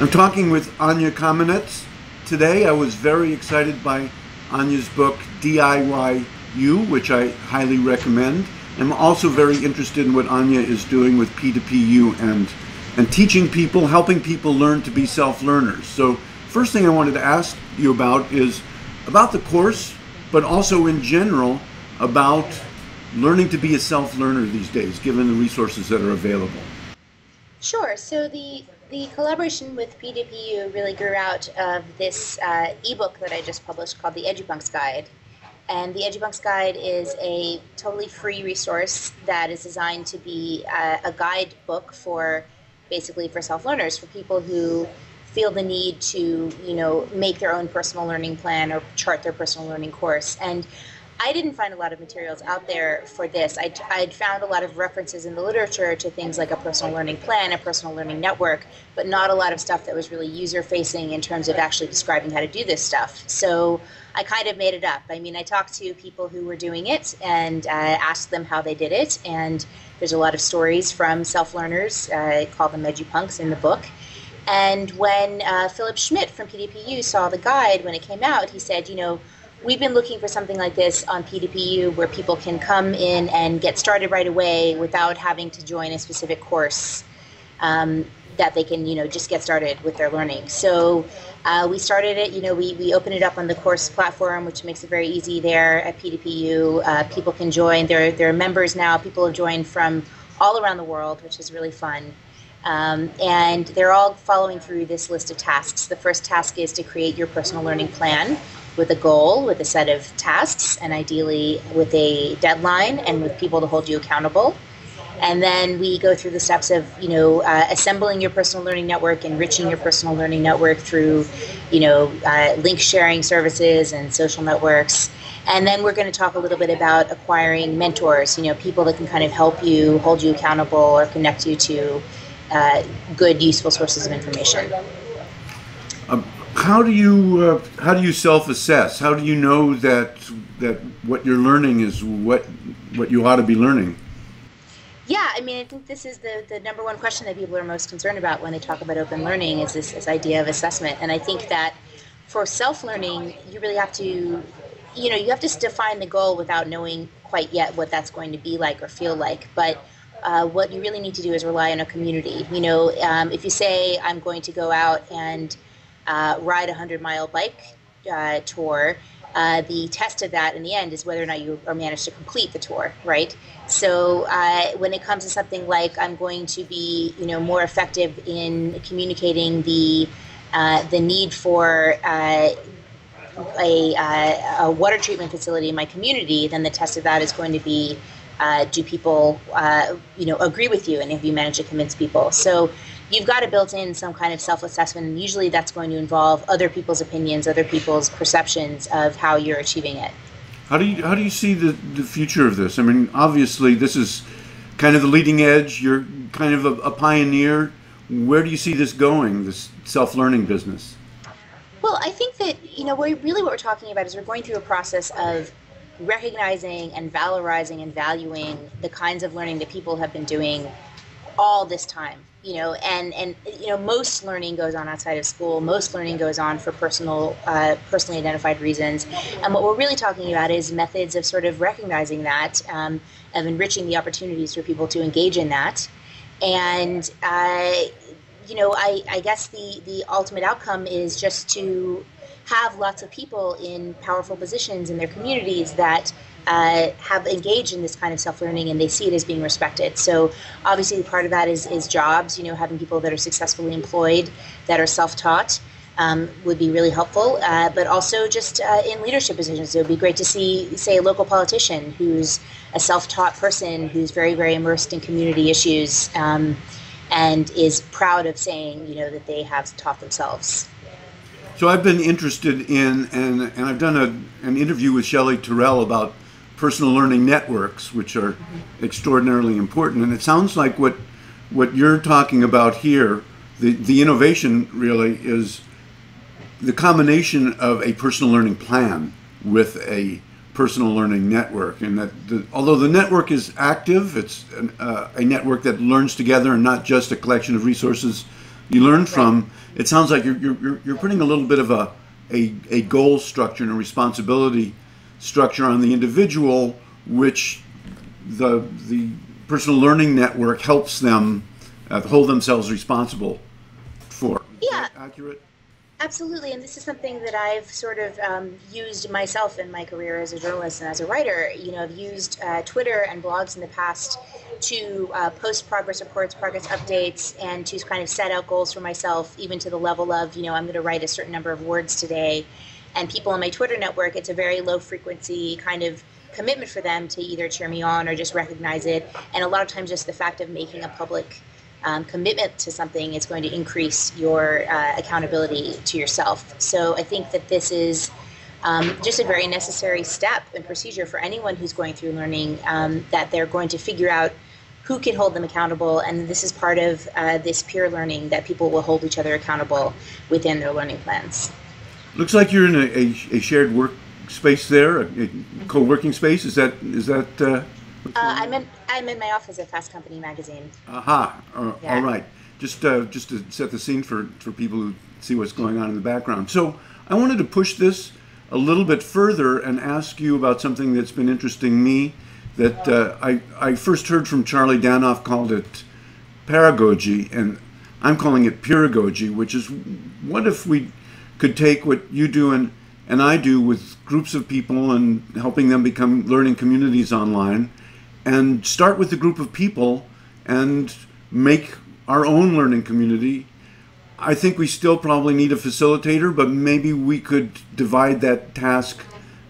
I'm talking with Anya Kamenetz today. I was very excited by Anya's book, DIYU, which I highly recommend. I'm also very interested in what Anya is doing with P2PU and teaching people, helping people learn to be self-learners. So first thing I wanted to ask you about is about the course, but also in general about learning to be a self-learner these days, given the resources that are available. Sure. So the collaboration with P2PU really grew out of this ebook that I just published called the EduPunks Guide. And the EduPunks Guide is a totally free resource that is designed to be a guide book for basically for self-learners, for people who feel the need to, make their own personal learning plan or chart their personal learning course. And I didn't find a lot of materials out there for this. I'd found a lot of references in the literature to things like a personal learning plan, a personal learning network, but not a lot of stuff that was really user-facing in terms of actually describing how to do this stuff. So I kind of made it up. I mean, I talked to people who were doing it and asked them how they did it, and there's a lot of stories from self-learners, I call them EduPunks in the book. And when Philip Schmidt from P2PU saw the guide when it came out, he said, we've been looking for something like this on P2PU where people can come in and get started right away without having to join a specific course, that they can, just get started with their learning. So we started it, we opened it up on the course platform, which makes it very easy there at P2PU. People can join. There are members now. People have joined from all around the world, which is really fun. And they're all following through this list of tasks. The first task is to create your personal learning plan with a goal, with a set of tasks, and ideally with a deadline and with people to hold you accountable. And then we go through the steps of, assembling your personal learning network, enriching your personal learning network through, link sharing services and social networks. And then we're going to talk a little bit about acquiring mentors, people that can kind of help you, hold you accountable, or connect you to good, useful sources of information. How do you self-assess? How do you know that what you're learning is what you ought to be learning? Yeah, I mean, I think this is the number one question that people are most concerned about when they talk about open learning is this idea of assessment. And I think that for self-learning, you really have to, you have to define the goal without knowing quite yet what that's going to be like or feel like. But what you really need to do is rely on a community. If you say, I'm going to go out and ride a 100-mile bike tour, the test of that in the end is whether or not you manage to complete the tour, right? So when it comes to something like I'm going to be, more effective in communicating the need for a water treatment facility in my community, then the test of that is going to be do people, agree with you, and have you managed to convince people? So you've got to build in some kind of self-assessment, and usually that's going to involve other people's opinions, other people's perceptions of how you're achieving it. How do you see the future of this? I mean, obviously this is kind of the leading edge. You're kind of a pioneer. Where do you see this going, this self-learning business? Well, I think that, what we're talking about is we're going through a process of recognizing and valorizing and valuing the kinds of learning that people have been doing all this time, and most learning goes on outside of school. Most learning goes on for personally identified reasons. And what we're really talking about is methods of sort of recognizing that, of enriching the opportunities for people to engage in that. And, I guess the ultimate outcome is just to have lots of people in powerful positions in their communities that have engaged in this kind of self-learning, and they see it as being respected. So obviously part of that is jobs, having people that are successfully employed, that are self-taught, would be really helpful. But also just in leadership positions, it would be great to see, say, a local politician who's a self-taught person who's very, very immersed in community issues, and is proud of saying, that they have taught themselves. So I've been interested in, and I've done an interview with Shelley Terrell about personal learning networks, which are extraordinarily important. And it sounds like what you're talking about here, the innovation really is the combination of a personal learning plan with a personal learning network. And that although the network is active, it's a network that learns together and not just a collection of resources you learn from. It sounds like you're putting a little bit of a goal structure and a responsibility structure on the individual, which the personal learning network helps them hold themselves responsible for. Yeah. Is that accurate? Absolutely, and this is something that I've sort of used myself in my career as a journalist and as a writer. You know, I've used Twitter and blogs in the past to post progress reports, progress updates, and to kind of set out goals for myself, even to the level of, you know, I'm going to write a certain number of words today. And people on my Twitter network, it's a very low frequency kind of commitment for them to either cheer me on or just recognize it. And a lot of times just the fact of making a public commitment to something is going to increase your accountability to yourself. So I think that this is just a very necessary step and procedure for anyone who's going through learning, that they're going to figure out who can hold them accountable, and this is part of this peer learning, that people will hold each other accountable within their learning plans. Looks like you're in a shared workspace there, a co-working space. Is that? I'm in my office at Fast Company magazine. Aha! Yeah. All right. Just to set the scene for people who see what's going on in the background. So I wanted to push this a little bit further and ask you about something that's been interesting me. That I first heard from Charlie Danoff, called it paragogy, and I'm calling it peeragogy, which is, what if we could take what you do and I do with groups of people and helping them become learning communities online, and start with a group of people and make our own learning community. I think we still probably need a facilitator, but maybe we could divide that task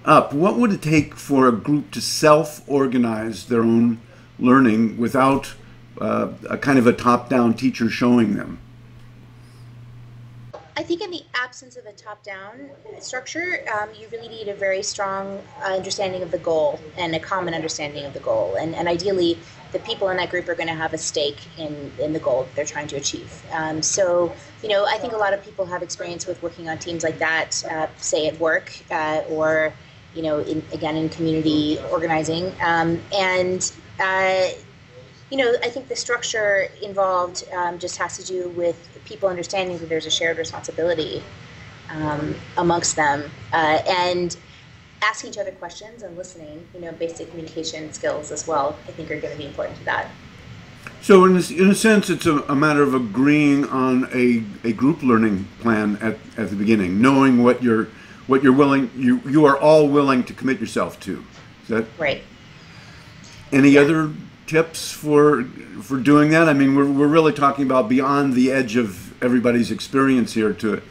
up. What would it take for a group to self-organize their own learning without a kind of a top-down teacher showing them? I think in the absence of a top-down structure, you really need a very strong understanding of the goal and a common understanding of the goal. And ideally, the people in that group are going to have a stake in the goal that they're trying to achieve. So, you know, I think a lot of people have experience with working on teams like that, say at work or, you know, in community organizing. You know, I think the structure involved just has to do with people understanding that there's a shared responsibility amongst them, and asking each other questions and listening. You know, basic communication skills as well, I think, are going to be important to that. So in a sense, it's a matter of agreeing on a group learning plan at the beginning, knowing what you're willing, you are all willing to commit yourself to. Is that right? Any other tips for doing that? I mean, we're really talking about beyond the edge of everybody's experience here to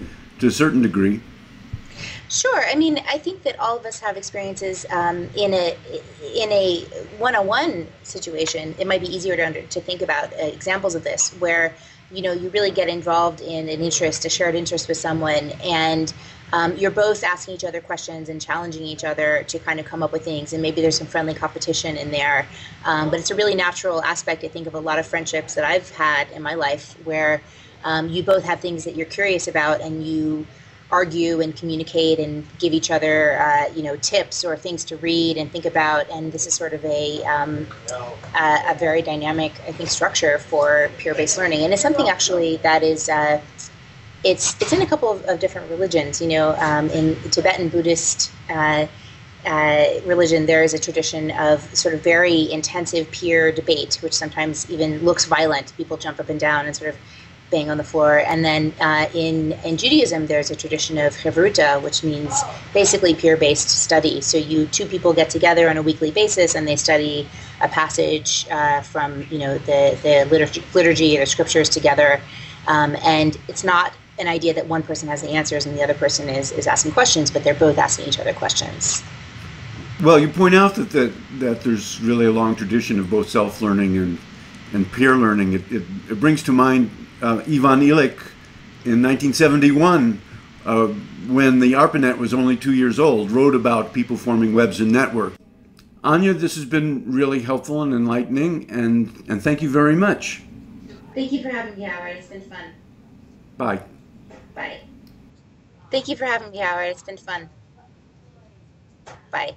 a certain degree. Sure. I mean, I think that all of us have experiences in a one-on-one situation. It might be easier to think about examples of this where, you know, you really get involved in an interest, a shared interest with someone, and you're both asking each other questions and challenging each other to kind of come up with things, and maybe there's some friendly competition in there. But it's a really natural aspect, I think, of a lot of friendships that I've had in my life where you both have things that you're curious about, and you argue and communicate and give each other, you know, tips or things to read and think about. And this is sort of a very dynamic, I think, structure for peer-based learning. And it's something actually that is it's in a couple of different religions. You know, in Tibetan Buddhist religion, there is a tradition of sort of very intensive peer debate, which sometimes even looks violent. People jump up and down and sort of bang on the floor. And then in Judaism, there's a tradition of chavruta, which means basically peer-based study. So two people get together on a weekly basis and they study a passage from, you know, the liturgy or the scriptures together. And it's not an idea that one person has the answers and the other person is asking questions, but they're both asking each other questions. Well, you point out that there's really a long tradition of both self-learning and peer learning. It brings to mind Ivan Illich in 1971, when the ARPANET was only 2 years old, wrote about people forming webs and networks. Anya, this has been really helpful and enlightening, and thank you very much. Thank you for having me, Howard. It's been fun. Bye. Bye. Thank you for having me, Howard. It's been fun. Bye.